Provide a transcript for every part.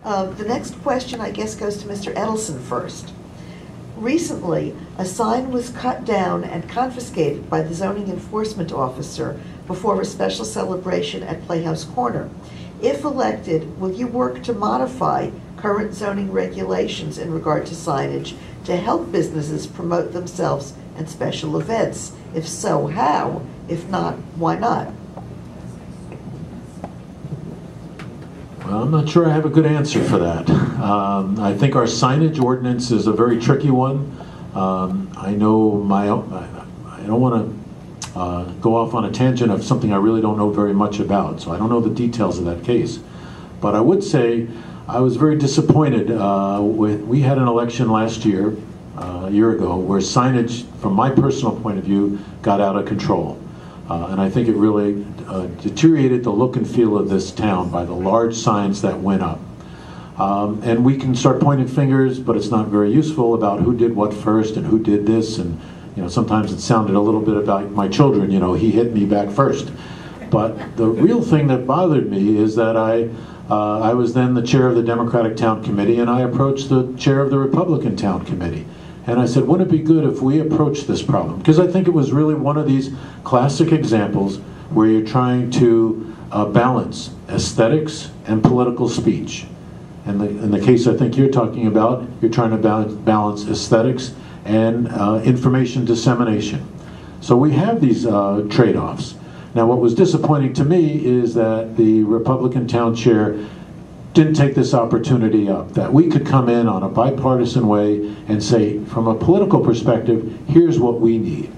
The next question, I guess, goes to Mr. Edelson first. Recently, a sign was cut down and confiscated by the zoning enforcement officer before a special celebration at Playhouse Corner. If elected, will you work to modify current zoning regulations in regard to signage to help businesses promote themselves and special events? If so, how? If not, why not? Well, I'm not sure I have a good answer for that. I think our signage ordinance is a very tricky one. I know I don't want to go off on a tangent of something I really don't know very much about, so I don't know the details of that case. But I would say I was very disappointed we had an election last year, a year ago, where signage, from my personal point of view, got out of control. And I think it really deteriorated the look and feel of this town by the large signs that went up. And we can start pointing fingers, but it's not very useful about who did what first and who did this. And sometimes it sounded a little bit about my children, he hit me back first. But the real thing that bothered me is that I was then the chair of the Democratic Town Committee, and I approached the chair of the Republican Town Committee. And I said, wouldn't it be good if we approach this problem? Because I think it was really one of these classic examples where you're trying to balance aesthetics and political speech. And in the case I think you're talking about, you're trying to balance aesthetics and information dissemination. So we have these trade-offs. Now what was disappointing to me is that the Republican town chair didn't take this opportunity up, that we could come in on a bipartisan way and say, from a political perspective, here's what we need.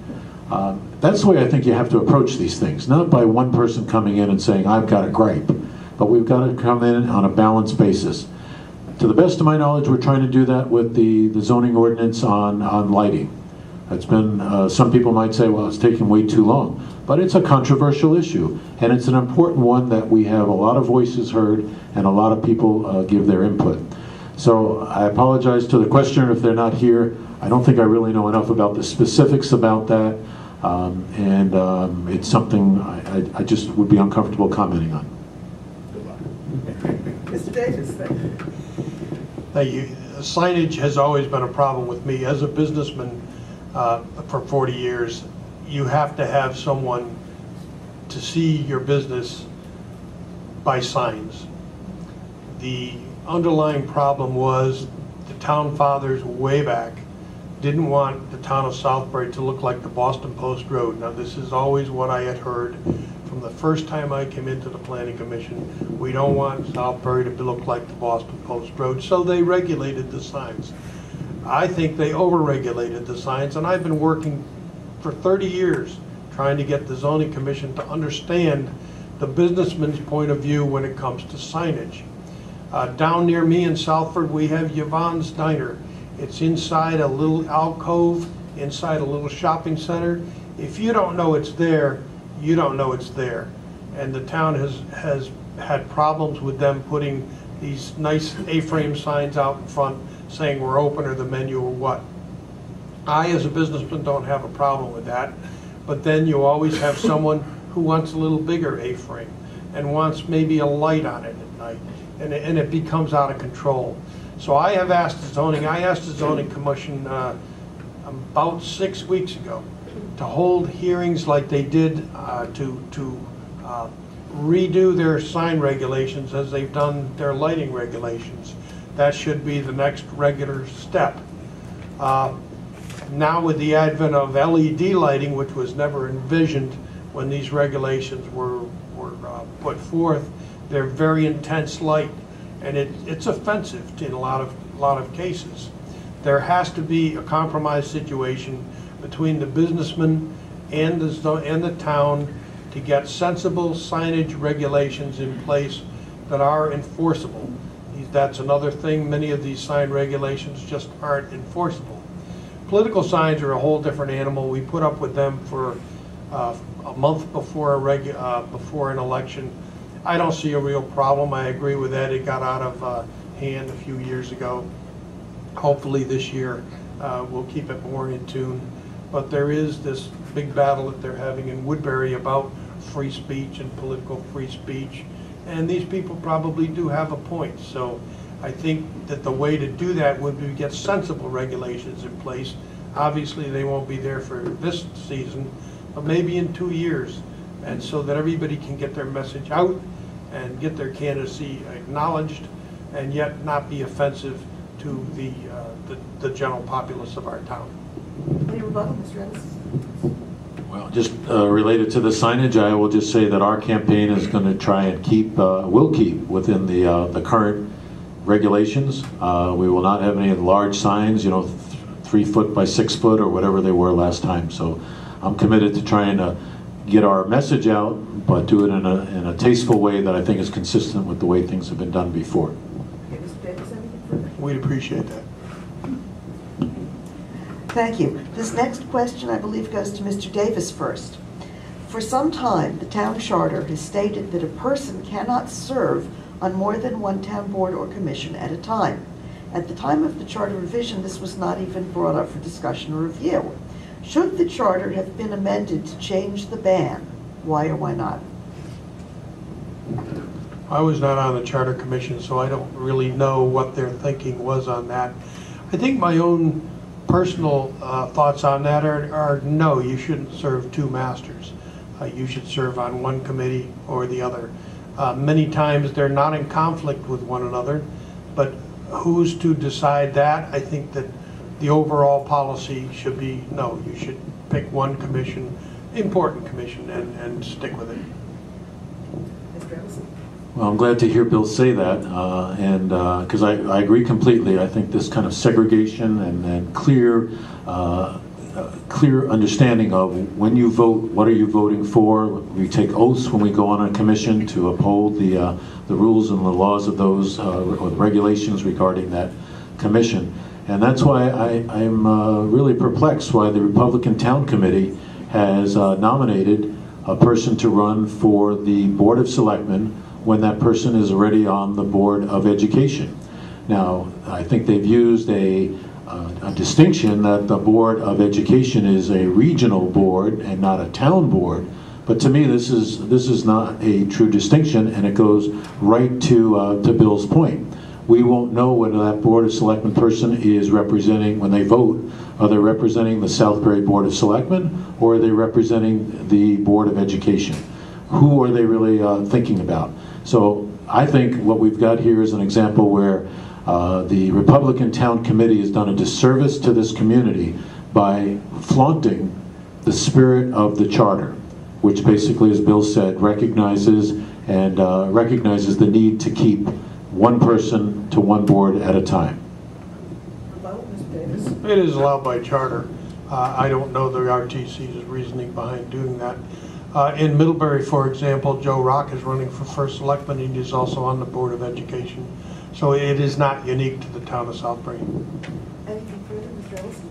That's the way I think you have to approach these things, not by one person coming in and saying, I've got a gripe, but we've got to come in on a balanced basis. To the best of my knowledge, we're trying to do that with the zoning ordinance on lighting. It's been, some people might say, well, it's taking way too long. But it's a controversial issue, and it's an important one that we have a lot of voices heard and a lot of people give their input. So I apologize to the questioner if they're not here. I don't think I really know enough about the specifics about that, and it's something I just would be uncomfortable commenting on. Good luck. Mr. Davis, thank you. Thank you. Signage has always been a problem with me. As a businessman for 40 years, you have to have someone to see your business by signs. The underlying problem was the town fathers way back didn't want the town of Southbury to look like the Boston Post Road. Now this is always what I had heard from the first time I came into the Planning Commission. We don't want Southbury to look like the Boston Post Road, so they regulated the signs. I think they over-regulated the signs, and I've been working for 30 years trying to get the Zoning Commission to understand the businessman's point of view when it comes to signage. Down near me in Southford, we have Yvonne's Diner. It's inside a little alcove, inside a little shopping center. If you don't know it's there, you don't know it's there. And the town has had problems with them putting these nice A-frame signs out in front saying we're open or the menu or what. I, as a businessman, don't have a problem with that, but then you always have someone who wants a little bigger A-frame and wants maybe a light on it at night, and it becomes out of control. So I have asked the Zoning Commission about 6 weeks ago to hold hearings like they did to redo their sign regulations as they've done their lighting regulations. That should be the next regular step. Now with the advent of LED lighting, which was never envisioned when these regulations were put forth, they're very intense light, and it's offensive in a lot of cases. There has to be a compromise situation between the businessman and the town to get sensible signage regulations in place that are enforceable. That's another thing, many of these sign regulations just aren't enforceable. Political signs are a whole different animal. We put up with them for a month before before an election. I don't see a real problem. I agree with Ed. It got out of hand a few years ago. Hopefully this year we'll keep it more in tune. But there is this big battle that they're having in Woodbury about free speech and political free speech. And these people probably do have a point. So I think that the way to do that would be to get sensible regulations in place. Obviously, they won't be there for this season, but maybe in 2 years, and so that everybody can get their message out and get their candidacy acknowledged, and yet not be offensive to the general populace of our town. Any rebuttal, Mr. Edelson? Well, just related to the signage, I will just say that our campaign is going to try and will keep within the current regulations. We will not have any large signs, 3 foot by 6 foot or whatever they were last time. So I'm committed to trying to get our message out, but do it in a tasteful way that I think is consistent with the way things have been done before. Okay, Mr. Davis, anything further? We'd appreciate that. Thank you. This next question, I believe, goes to Mr. Davis first. For some time, the town charter has stated that a person cannot serve on more than one town board or commission at a time. At the time of the charter revision, this was not even brought up for discussion or review. Should the charter have been amended to change the ban? Why or why not? I was not on the Charter Commission, so I don't really know what their thinking was on that. I think my own personal thoughts on that are no, you shouldn't serve 2 masters. You should serve on one committee or the other. Many times they're not in conflict with one another, but who's to decide that? I think that the overall policy should be, no, you should pick one commission, important commission, and stick with it. Mr. Edelson? Well, I'm glad to hear Bill say that, and because I agree completely. I think this kind of segregation and clear understanding of when you vote, what are you voting for? We take oaths when we go on a commission to uphold the rules and the laws of those or the regulations regarding that commission. And that's why I'm really perplexed why the Republican Town Committee has nominated a person to run for the Board of Selectmen when that person is already on the Board of Education. Now, I think they've used a distinction that the Board of Education is a regional board and not a town board. But to me, this is not a true distinction, and it goes right to Bill's point. We won't know whether that Board of Selectmen person is representing, when they vote, are they representing the Southbury Board of Selectmen, or are they representing the Board of Education? Who are they really thinking about? So I think what we've got here is an example where the Republican Town Committee has done a disservice to this community by flaunting the spirit of the charter, which basically, as Bill said, recognizes the need to keep one person to one board at a time. Mr. Davis? It is allowed by charter. I don't know the RTC's reasoning behind doing that. In Middlebury, for example, Joe Rock is running for First Selectman, and he's also on the Board of Education. So it is not unique to the town of Southbury. Anything further, Mr. Edelson?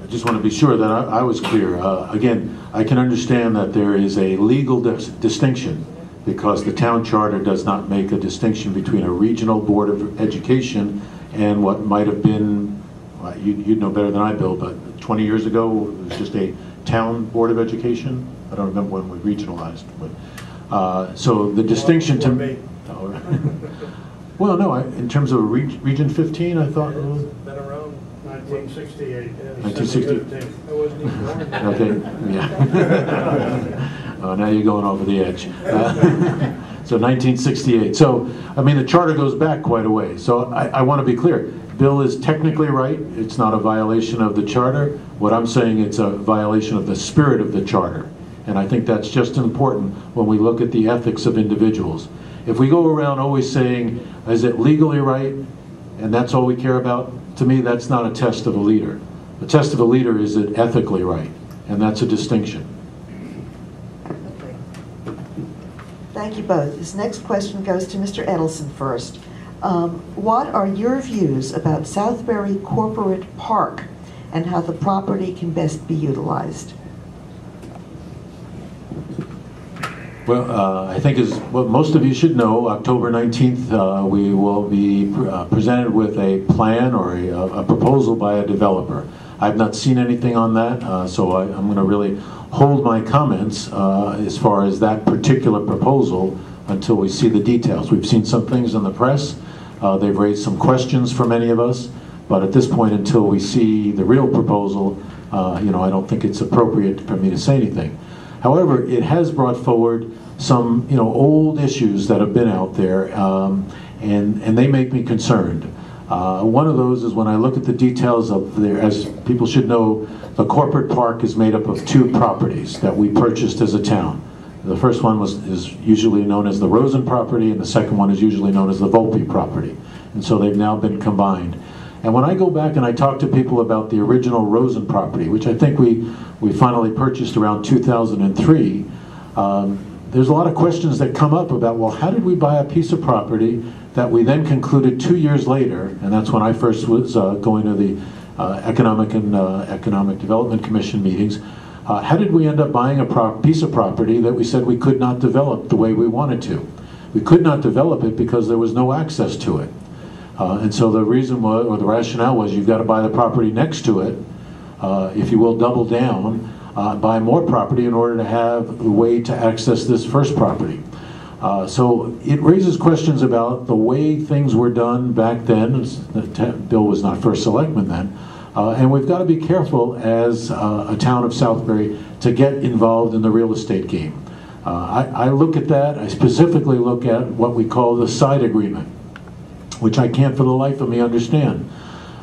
I just want to be sure that I was clear. Again, I can understand that there is a legal distinction because the town charter does not make a distinction between a regional board of education and what might have been, you'd know better than I, Bill, but 20 years ago it was just a town board of education. I don't remember when we regionalized, but so the distinction to me. Well, no, in terms of Region 15, I thought. It's been around 1968. 1968. I wasn't even born then. Okay, yeah. Now you're going over the edge. So 1968. So, I mean, the charter goes back quite a way. So I want to be clear. Bill is technically right. It's not a violation of the charter. What I'm saying, it's a violation of the spirit of the charter. And I think that's just important when we look at the ethics of individuals. If we go around always saying, is it legally right? And that's all we care about? To me, that's not a test of a leader. The test of a leader is it ethically right? And that's a distinction. Okay. Thank you both. This next question goes to Mr. Edelson first. What are your views about Southbury Corporate Park and how the property can best be utilized? Well, I think as what most of you should know, October 19th, we will be presented with a plan or a proposal by a developer. I've not seen anything on that, so I'm going to really hold my comments as far as that particular proposal until we see the details. We've seen some things in the press. They've raised some questions for many of us, but at this point, until we see the real proposal, I don't think it's appropriate for me to say anything. However, it has brought forward some, old issues that have been out there, and they make me concerned. One of those is when I look at the details of as people should know, the corporate park is made up of 2 properties that we purchased as a town. The first one is usually known as the Rosen property, and the second one is usually known as the Volpe property. And so they've now been combined. And when I go back and I talk to people about the original Rosen property, which I think we finally purchased around 2003, there's a lot of questions that come up about, well, how did we buy a piece of property that we then concluded 2 years later, and that's when I first was going to the Economic Development Commission meetings, how did we end up buying a piece of property that we said we could not develop the way we wanted to? We could not develop it because there was no access to it. And so the reason was, or the rationale was, you've got to buy the property next to it, if you will, double down, buy more property in order to have a way to access this first property. So it raises questions about the way things were done back then. Bill was not First Selectman then. And we've got to be careful as a town of Southbury to get involved in the real estate game. I look at that, I specifically look at what we call the side agreement, which I can't for the life of me understand.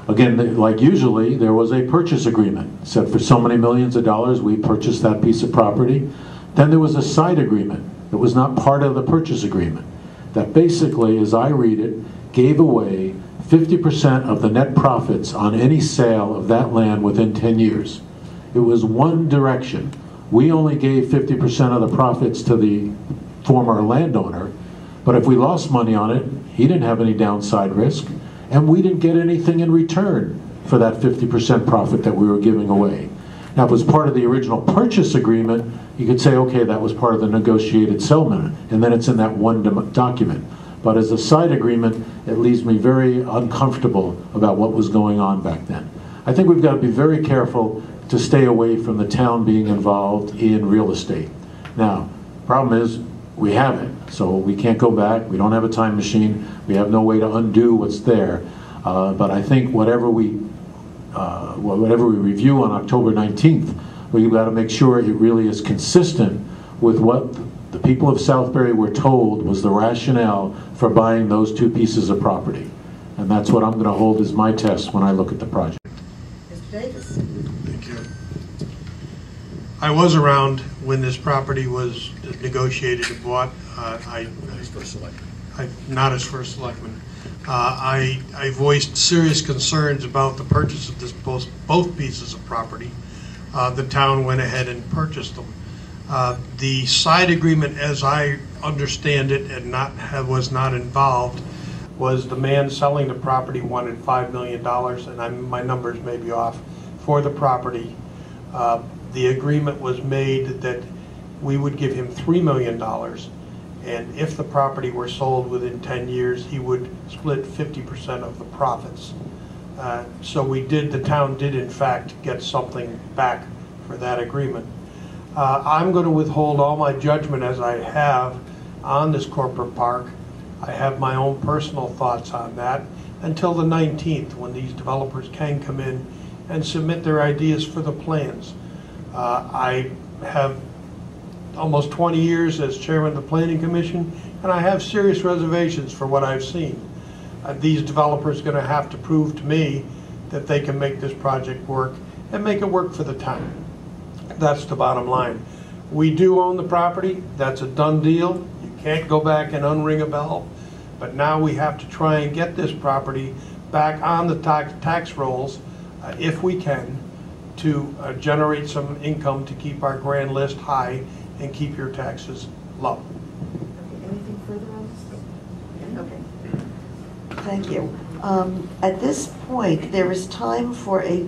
Again, like usually, there was a purchase agreement. It said for so many millions of dollars, we purchased that piece of property. Then there was a side agreement that was not part of the purchase agreement, that basically, as I read it, gave away 50% of the net profits on any sale of that land within 10 years. It was one direction. We only gave 50% of the profits to the former landowner, but if we lost money on it, he didn't have any downside risk, and we didn't get anything in return for that 50% profit that we were giving away. Now, if it was part of the original purchase agreement, you could say, okay, that was part of the negotiated settlement, and then it's in that one document. But as a side agreement, it leaves me very uncomfortable about what was going on back then. I think we've got to be very careful to stay away from the town being involved in real estate. Now, problem is, we have it, so we can't go back. We don't have a time machine. We have no way to undo what's there. But I think whatever we review on October 19th, we've got to make sure it really is consistent with what the people of Southbury were told was the rationale for buying those 2 pieces of property. And that's what I'm going to hold as my test when I look at the project. Mr. Davis. Thank you. I was around when this property was negotiated and bought. Not as First Selectman. I voiced serious concerns about the purchase of both pieces of property. The town went ahead and purchased them. The side agreement, as I understand it, and was not involved, was the man selling the property wanted $5 million, and my numbers may be off, for the property. The agreement was made that we would give him $3 million, and if the property were sold within 10 years, he would split 50% of the profits. So the town did in fact get something back for that agreement. I'm going to withhold all my judgment as I have on this corporate park. I have my own personal thoughts on that until the 19th, when these developers can come in and submit their ideas for the plans. I have almost 20 years as chairman of the Planning Commission, and I have serious reservations for what I've seen. These developers are going to have to prove to me that they can make this project work and make it work for the town. That's the bottom line. We do own the property. That's a done deal. You can't go back and unring a bell. But now we have to try and get this property back on the tax rolls, if we can, to generate some income to keep our grand list high and keep your taxes low. Okay, anything further on this? Okay. Thank you. At this point, there is time for a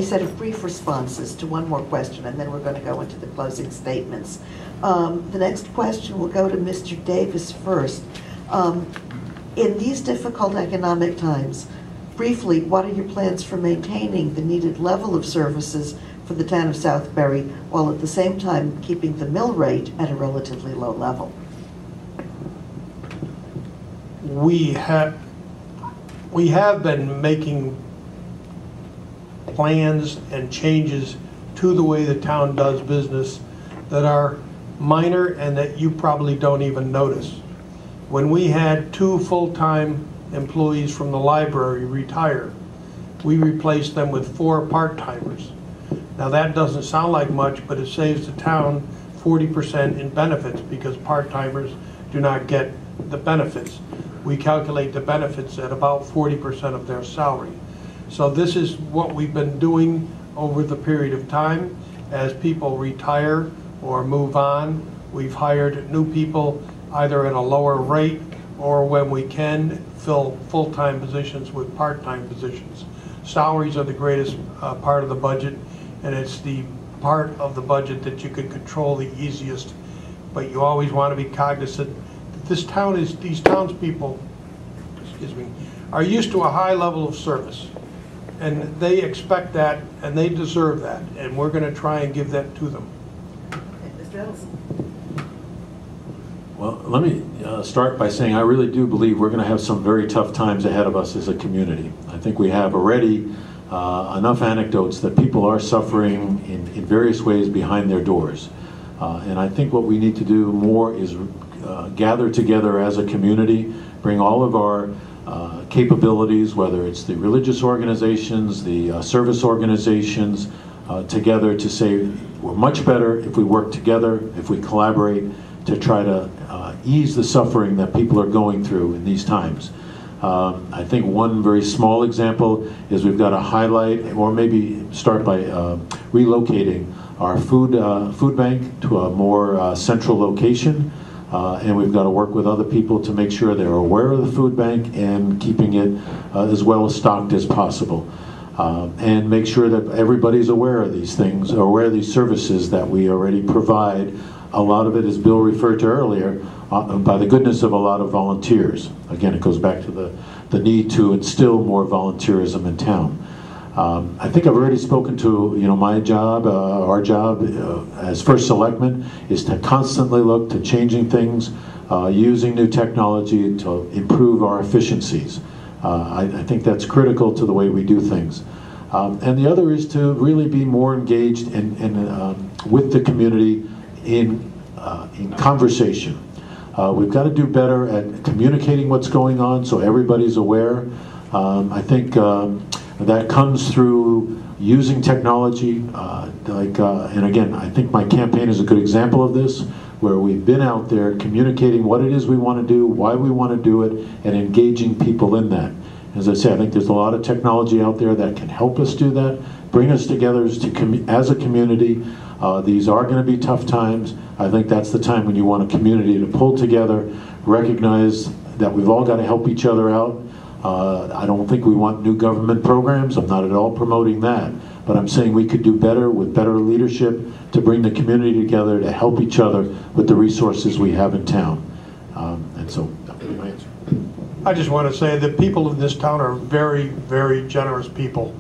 set of brief responses to one more question, and then we're going to go into the closing statements. The next question will go to Mr. Davis first. In these difficult economic times, briefly, what are your plans for maintaining the needed level of services for the town of Southbury, while at the same time keeping the mill rate at a relatively low level? we have been making plans and changes to the way the town does business that are minor and that you probably don't even notice. When we had 2 full-time employees from the library retire, we replaced them with 4 part-timers. Now that doesn't sound like much, but it saves the town 40% in benefits because part-timers do not get the benefits. We calculate the benefits at about 40% of their salary. So this is what we've been doing over the period of time. As people retire or move on, we've hired new people either at a lower rate or when we can fill full-time positions with part-time positions. Salaries are the greatest part of the budget, and it's the part of the budget that you can control the easiest. But you always want to be cognizant that these townspeople, excuse me, are used to a high level of service. And they expect that, and they deserve that, and we're going to try and give that to them. Mr. Edelson. Well, let me start by saying I really do believe we're going to have some very tough times ahead of us as a community. I think we have already enough anecdotes that people are suffering in various ways behind their doors. And I think what we need to do more is gather together as a community, bring all of our capabilities, whether it's the religious organizations, the service organizations, together to say we're much better if we work together, if we collaborate to try to ease the suffering that people are going through in these times. I think one very small example is we've got to highlight or maybe start by relocating our food bank to a more central location. And we've got to work with other people to make sure they're aware of the food bank and keeping it as well stocked as possible. And make sure that everybody's aware of these things, or aware of these services that we already provide. A lot of it, as Bill referred to earlier, by the goodness of a lot of volunteers. Again, it goes back to the need to instill more volunteerism in town. I think I've already spoken to, my job, our job as First Selectman is to constantly look to changing things, using new technology to improve our efficiencies. I think that's critical to the way we do things. And the other is to really be more engaged with the community in conversation. We've got to do better at communicating what's going on so everybody's aware. I think that comes through using technology, and again, I think my campaign is a good example of this, where we've been out there communicating what it is we want to do, why we want to do it, and engaging people in that. As I say, I think there's a lot of technology out there that can help us do that, bring us together as a community. These are going to be tough times. I think that's the time when you want a community to pull together, recognize that we've all got to help each other out. I don't think we want new government programs. I'm not at all promoting that. But I'm saying we could do better with better leadership to bring the community together to help each other with the resources we have in town. And so that would be my answer. I just want to say that people in this town are very, very generous people.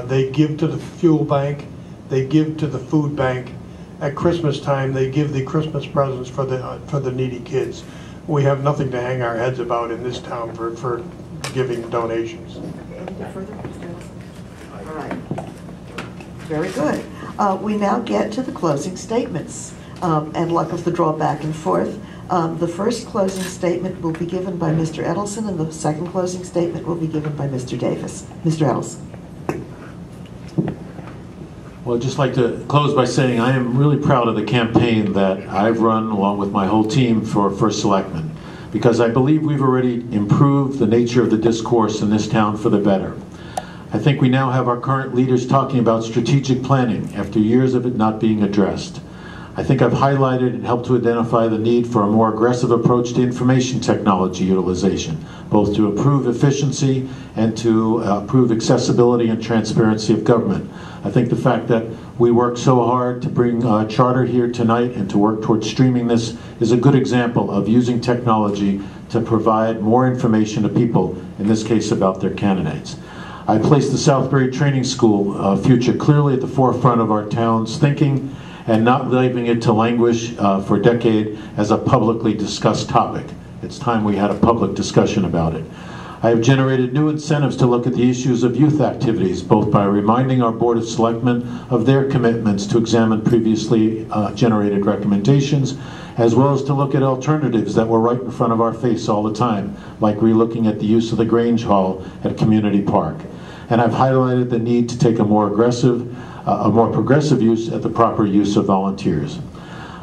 They give to the fuel bank. They give to the food bank. At Christmas time, they give the Christmas presents for the needy kids. We have nothing to hang our heads about in this town for giving donations. Any further, Mr. Edelson? All right. Very good. We now get to the closing statements, and luck of the draw back and forth. The first closing statement will be given by Mr. Edelson, and the second closing statement will be given by Mr. Davis. Mr. Edelson. Well, I'd just like to close by saying I am really proud of the campaign that I've run along with my whole team for First Selectman, because I believe we've already improved the nature of the discourse in this town for the better. I think we now have our current leaders talking about strategic planning after years of it not being addressed. I think I've highlighted and helped to identify the need for a more aggressive approach to information technology utilization, both to improve efficiency and to improve accessibility and transparency of government. I think the fact that we worked so hard to bring Charter here tonight and to work towards streaming this is a good example of using technology to provide more information to people, in this case about their candidates. I placed the Southbury Training School future clearly at the forefront of our town's thinking, and not leaving it to languish for a decade as a publicly discussed topic. It's time we had a public discussion about it. I have generated new incentives to look at the issues of youth activities, both by reminding our Board of Selectmen of their commitments to examine previously generated recommendations, as well as to look at alternatives that were right in front of our face all the time, like relooking at the use of the Grange Hall at Community Park. And I've highlighted the need to take a more progressive use at the proper use of volunteers.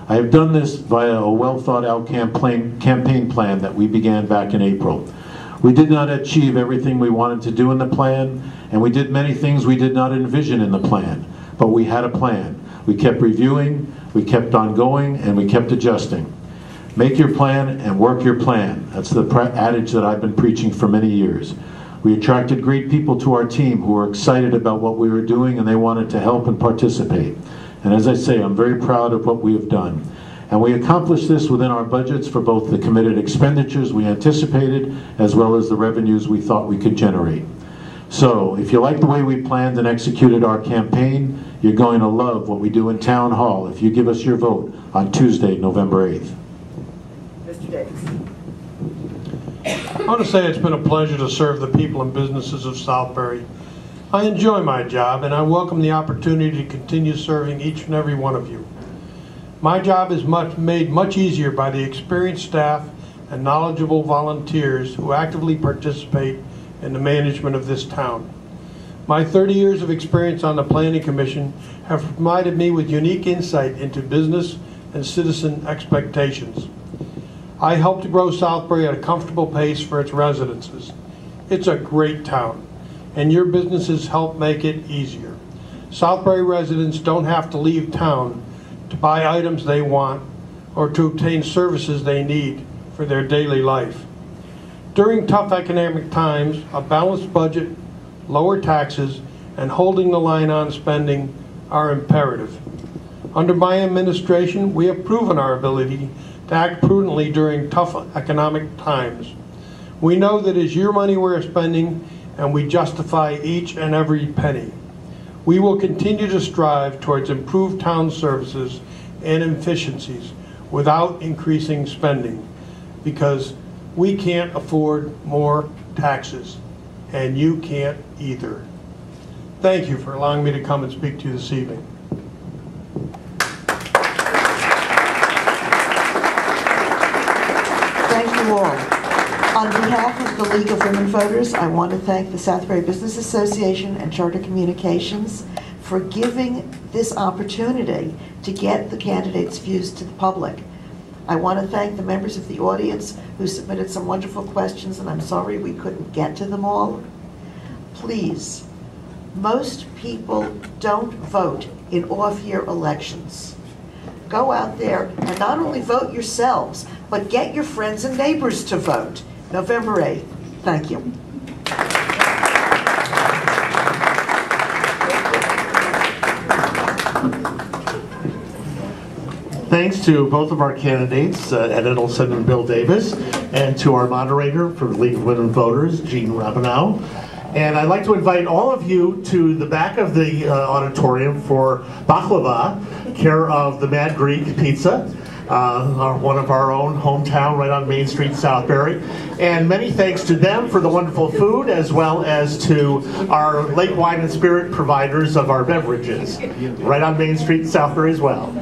I have done this via a well thought out campaign plan that we began back in April. We did not achieve everything we wanted to do in the plan, and we did many things we did not envision in the plan, but we had a plan. We kept reviewing, we kept on going, and we kept adjusting. Make your plan and work your plan. That's the adage that I've been preaching for many years. We attracted great people to our team who were excited about what we were doing, and they wanted to help and participate. And as I say, I'm very proud of what we have done. And we accomplished this within our budgets for both the committed expenditures we anticipated as well as the revenues we thought we could generate. So, if you like the way we planned and executed our campaign, you're going to love what we do in Town Hall if you give us your vote on Tuesday, November 8th. Mr. Davis. I want to say it's been a pleasure to serve the people and businesses of Southbury. I enjoy my job, and I welcome the opportunity to continue serving each and every one of you. My job is made much easier by the experienced staff and knowledgeable volunteers who actively participate in the management of this town. My 30 years of experience on the Planning Commission have provided me with unique insight into business and citizen expectations. I helped to grow Southbury at a comfortable pace for its residences. It's a great town, and your businesses help make it easier. Southbury residents don't have to leave town to buy items they want or to obtain services they need for their daily life. During tough economic times, a balanced budget, lower taxes, and holding the line on spending are imperative. Under my administration, we have proven our ability to act prudently during tough economic times. We know that it's your money we're spending, and we justify each and every penny. We will continue to strive towards improved town services and efficiencies without increasing spending, because we can't afford more taxes, and you can't either. Thank you for allowing me to come and speak to you this evening. Thank you all. On behalf of the League of Women Voters, I want to thank the Southbury Business Association and Charter Communications for giving this opportunity to get the candidates' views to the public. I want to thank the members of the audience who submitted some wonderful questions, and I'm sorry we couldn't get to them all. Please, most people don't vote in off-year elections. Go out there and not only vote yourselves, but get your friends and neighbors to vote. November 8th. Thank you. Thanks to both of our candidates, Ed Edelson and Bill Davis, and to our moderator for the League of Women Voters, Jean Rabinow. And I'd like to invite all of you to the back of the auditorium for baklava, care of the Mad Greek Pizza, one of our own hometown right on Main Street, Southbury. And many thanks to them for the wonderful food, as well as to our Lake Wine and Spirit providers of our beverages, right on Main Street, Southbury as well.